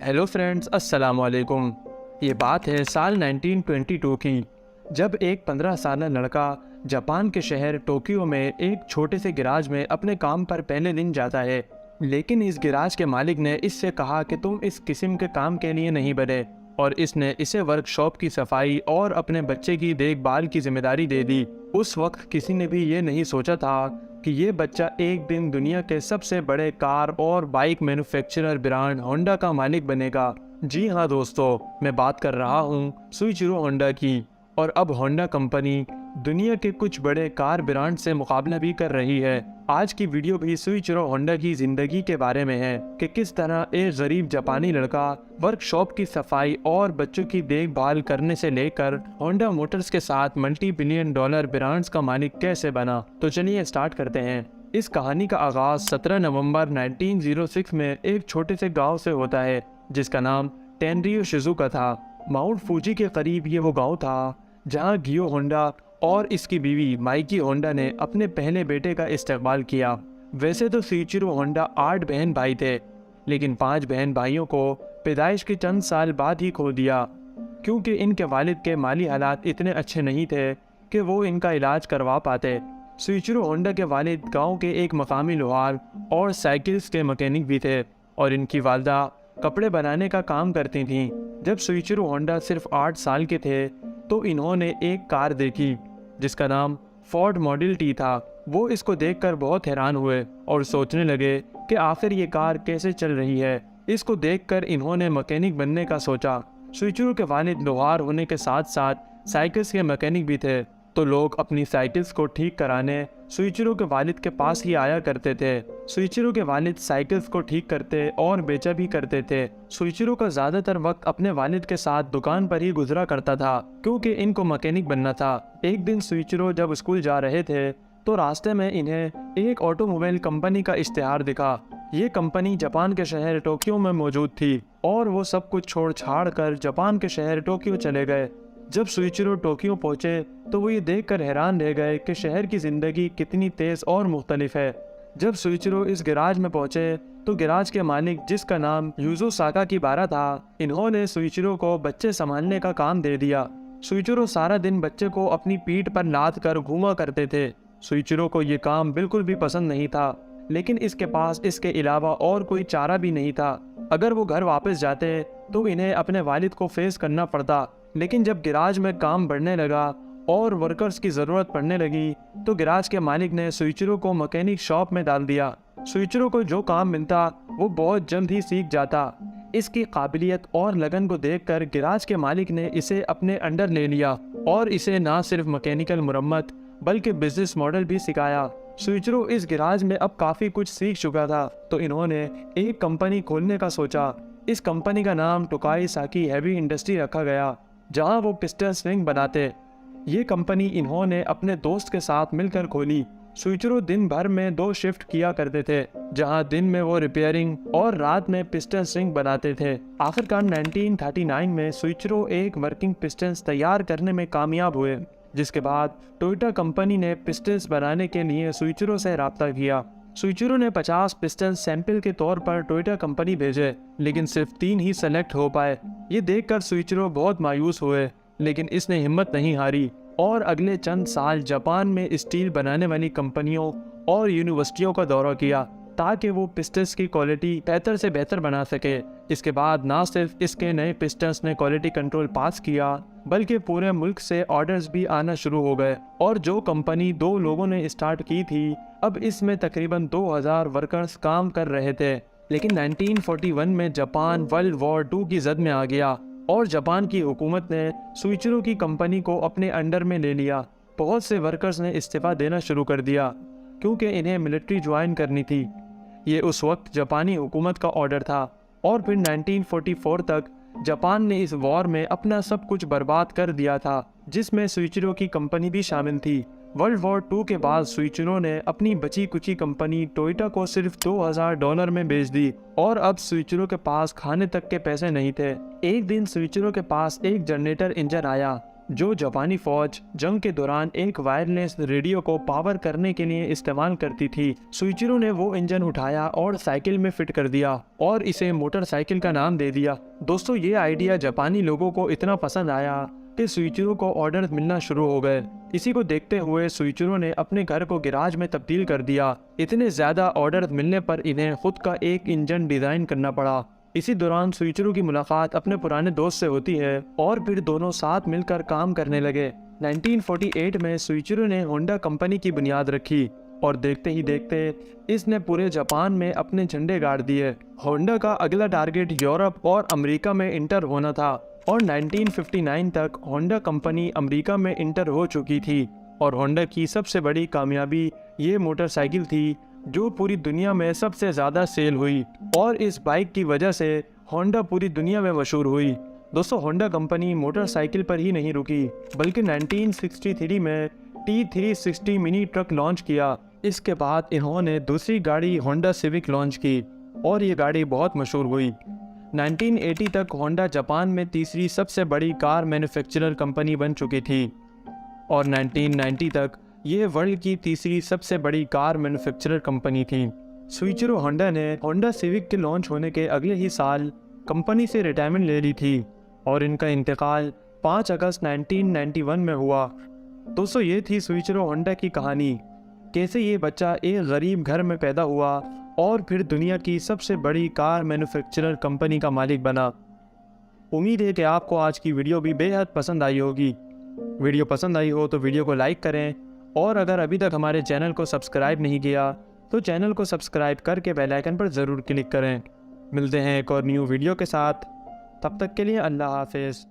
Hello friends, अस्सलाम वालेकुम। ये बात है साल 1922 की, जब एक 15 साला लड़का जापान के शहर टोक्यो में एक छोटे से गिराज में अपने काम पर पहले दिन जाता है। लेकिन इस गिराज के मालिक ने इससे कहा कि तुम इस किस्म के काम के लिए नहीं बने, और इसने इसे वर्कशॉप की सफाई और अपने बच्चे की देखभाल की जिम्मेदारी दे दी। उस वक्त किसी ने भी ये नहीं सोचा था कि ये बच्चा एक दिन दुनिया के सबसे बड़े कार और बाइक मैन्युफैक्चरर ब्रांड होंडा का मालिक बनेगा। जी हाँ दोस्तों, मैं बात कर रहा हूँ सुइचिरो होंडा की। और अब होंडा कंपनी दुनिया के कुछ बड़े कार ब्रांड से मुकाबला भी कर रही है। आज की वीडियो भी सुइचिरो होंडा की जिंदगी के बारे में है कि किस तरह एक गरीब जापानी लड़का वर्कशॉप की सफाई और बच्चों की देखभाल करने से लेकर होंडा मोटर्स के साथ मल्टी बिलियन डॉलर ब्रांड्स का मालिक कैसे बना। तो चलिए स्टार्ट करते हैं। इस कहानी का आगाज 17 नवंबर 1906 में एक छोटे से गांव से होता है जिसका नाम टेनरियो शिजुका था। माउंट फूजी के करीब ये वो गांव था जहां गियो होंडा और इसकी बीवी माइकी होंडा ने अपने पहले बेटे का इस्तेमाल किया। वैसे तो सुइचिरो होंडा 8 बहन भाई थे, लेकिन 5 बहन भाइयों को पैदाइश के चंद साल बाद ही खो दिया, क्योंकि इनके वालिद के माली हालात इतने अच्छे नहीं थे कि वो इनका इलाज करवा पाते। सुइचिरो होंडा के वालिद गांव के एक मकामी लोहार और साइकिल्स के मैकेनिक भी थे, और इनकी वालदा कपड़े बनाने का काम करती थीं। जब सुइचिरो होंडा सिर्फ 8 साल के थे तो इन्होंने एक कार देखी जिसका नाम फोर्ड मॉडल टी था। वो इसको देखकर बहुत हैरान हुए और सोचने लगे कि आखिर ये कार कैसे चल रही है। इसको देखकर इन्होंने मैकेनिक बनने का सोचा। सुइचिरो के वालिद लोहार होने के साथ साथ साइकिल्स के मैकेनिक भी थे, तो लोग अपनी साइकिल्स को ठीक कराने सुइचिरो के वालिद के पास ही आया करते थे। सुइचिरो के वालिद साइकिल्स को ठीक करते और बेचा भी करते थे। सुइचिरो का ज्यादातर वक्त अपने वालिद के साथ दुकान पर ही गुजरा करता था, क्योंकि इनको मैकेनिक बनना था। एक दिन सुइचिरो जब स्कूल जा रहे थे तो रास्ते में इन्हें एक ऑटोमोबाइल कंपनी का इश्तेहार दिखा। ये कंपनी जापान के शहर टोक्यो में मौजूद थी और वो सब कुछ छोड़ छाड़ कर जापान के शहर टोक्यो चले गए। जब सुइचिरो टोक्यो पहुंचे तो वो ये देखकर हैरान रह गए कि शहर की जिंदगी कितनी तेज और मुख्तलिफ है। जब सुइचिरो इस गैराज में पहुंचे तो गैराज के मालिक, जिसका नाम यूजो साकाकिबारा था, इन्होंने सुइचिरो को बच्चे संभालने का काम दे दिया। सुइचिरो सारा दिन बच्चे को अपनी पीठ पर लाद कर घूमा करते थे। सुइचिरो को ये काम बिल्कुल भी पसंद नहीं था, लेकिन इसके पास इसके अलावा और कोई चारा भी नहीं था। अगर वो घर वापस जाते तो इन्हें अपने वालिद को फेस करना पड़ता। लेकिन जब गैराज में काम बढ़ने लगा और वर्कर्स की ज़रूरत पड़ने लगी तो गैराज के मालिक ने सुइचिरो को मैकेनिक शॉप में डाल दिया। सुइचिरो को जो काम मिलता वो बहुत जल्द ही सीख जाता। इसकी काबिलियत और लगन को देखकर गैराज के मालिक ने इसे अपने अंडर ले लिया और इसे ना सिर्फ मैकेनिकल मुरम्मत बल्कि बिजनेस मॉडल भी सिखाया। सुइचिरो इस गैराज में अब काफ़ी कुछ सीख चुका था, तो इन्होंने एक कंपनी खोलने का सोचा। इस कंपनी का नाम टोकाई साकी हैवी इंडस्ट्री रखा गया, जहां वो पिस्टन स्प्रिंग बनाते। ये कंपनी इन्होंने अपने दोस्त के साथ मिलकर खोली। सुइचिरो दिन भर में 2 शिफ्ट किया करते थे, जहां दिन में वो रिपेयरिंग और रात में पिस्टन स्प्रिंग बनाते थे। आखिरकार 1939 में सुइचिरो एक वर्किंग पिस्टन्स तैयार करने में कामयाब हुए, जिसके बाद टोयोटा कंपनी ने पिस्टन्स बनाने के लिए सुइचिरो से रब्ता किया। सुइचिरो ने 50 पिस्टन सैंपल के तौर पर टोयोटा कंपनी भेजे, लेकिन सिर्फ 3 ही सेलेक्ट हो पाए। ये देखकर सुइचिरो बहुत मायूस हुए, लेकिन इसने हिम्मत नहीं हारी और अगले चंद साल जापान में स्टील बनाने वाली कंपनियों और यूनिवर्सिटियों का दौरा किया, ताकि वो पिस्टन्स की क्वालिटी बेहतर से बेहतर बना सके। इसके बाद ना सिर्फ इसके नए पिस्टन्स ने क्वालिटी कंट्रोल पास किया, बल्कि पूरे मुल्क से ऑर्डर्स भी आना शुरू हो गए। और जो कंपनी 2 लोगों ने स्टार्ट की थी, अब इसमें तकरीबन 2000 वर्कर्स काम कर रहे थे। लेकिन 1941 में जापान वर्ल्ड वॉर 2 की जद में आ गया और जापान की हुकूमत ने सुइचिरो की कंपनी को अपने अंडर में ले लिया। बहुत से वर्कर्स ने इस्तीफा देना शुरू कर दिया, क्योंकि इन्हें मिलिट्री ज्वाइन करनी थी। ये उस वक्त जापानी हुकूमत का ऑर्डर था। और फिर 1944 तक जापान ने इस वॉर में अपना सब कुछ बर्बाद कर दिया था, जिसमें सुइचिरो की कंपनी भी शामिल थी। वर्ल्ड वॉर 2 के बाद सुइचिरो ने अपनी बची कुची कंपनी टोयोटा को सिर्फ $2000 में बेच दी, और अब सुइचिरो के पास खाने तक के पैसे नहीं थे। एक दिन सुइचिरो के पास एक जनरेटर इंजन आया जो जापानी फौज जंग के दौरान एक वायरलेस रेडियो को पावर करने के लिए इस्तेमाल करती थी। सुइचिरो ने वो इंजन उठाया और साइकिल में फिट कर दिया और इसे मोटरसाइकिल का नाम दे दिया। दोस्तों, ये आइडिया जापानी लोगों को इतना पसंद आया कि सुइचिरो को ऑर्डर मिलना शुरू हो गए। इसी को देखते हुए सुइचिरो ने अपने घर को गैराज में तब्दील कर दिया। इतने ज्यादा ऑर्डर मिलने पर इन्हें खुद का एक इंजन डिजाइन करना पड़ा। इसी दौरान सुइचिरो की मुलाकात अपने पुराने दोस्त से होती है और फिर दोनों साथ मिलकर काम करने लगे। 1948 में सुइचिरो ने होंडा कंपनी की बुनियाद रखी और देखते ही देखते इसने पूरे जापान में अपने झंडे गाड़ दिए। होंडा का अगला टारगेट यूरोप और अमेरिका में इंटर होना था और 1959 तक होंडा कंपनी अमेरिका में इंटर हो चुकी थी और होंडा की सबसे बड़ी कामयाबी ये मोटरसाइकिल थी जो पूरी दुनिया में सबसे ज़्यादा सेल हुई और इस बाइक की वजह से होंडा पूरी दुनिया में मशहूर हुई। दोस्तों, होंडा कंपनी मोटरसाइकिल पर ही नहीं रुकी बल्कि 1963 में T360 मिनी ट्रक लॉन्च किया। इसके बाद इन्होंने दूसरी गाड़ी होंडा सिविक लॉन्च की और ये गाड़ी बहुत मशहूर हुई। 1980 तक होंडा जापान में तीसरी सबसे बड़ी कार मैन्युफैक्चरर कंपनी बन चुकी थी और 1990 तक ये वर्ल्ड की तीसरी सबसे बड़ी कार मैन्युफैक्चरर कंपनी थी। सुइचिरो होंडा ने होंडा सिविक के लॉन्च होने के अगले ही साल कंपनी से रिटायरमेंट ले ली थी और इनका इंतकाल 5 अगस्त 1991 में हुआ। दोस्तों, ये थी सुइचिरो होंडा की कहानी। कैसे ये बच्चा एक गरीब घर में पैदा हुआ और फिर दुनिया की सबसे बड़ी कार मैन्युफैक्चरर कंपनी का मालिक बना। उम्मीद है कि आपको आज की वीडियो भी बेहद पसंद आई होगी। वीडियो पसंद आई हो तो वीडियो को लाइक करें और अगर अभी तक हमारे चैनल को सब्सक्राइब नहीं किया तो चैनल को सब्सक्राइब करके बेल आइकन पर ज़रूर क्लिक करें। मिलते हैं एक और न्यू वीडियो के साथ, तब तक के लिए अल्लाह हाफिज़।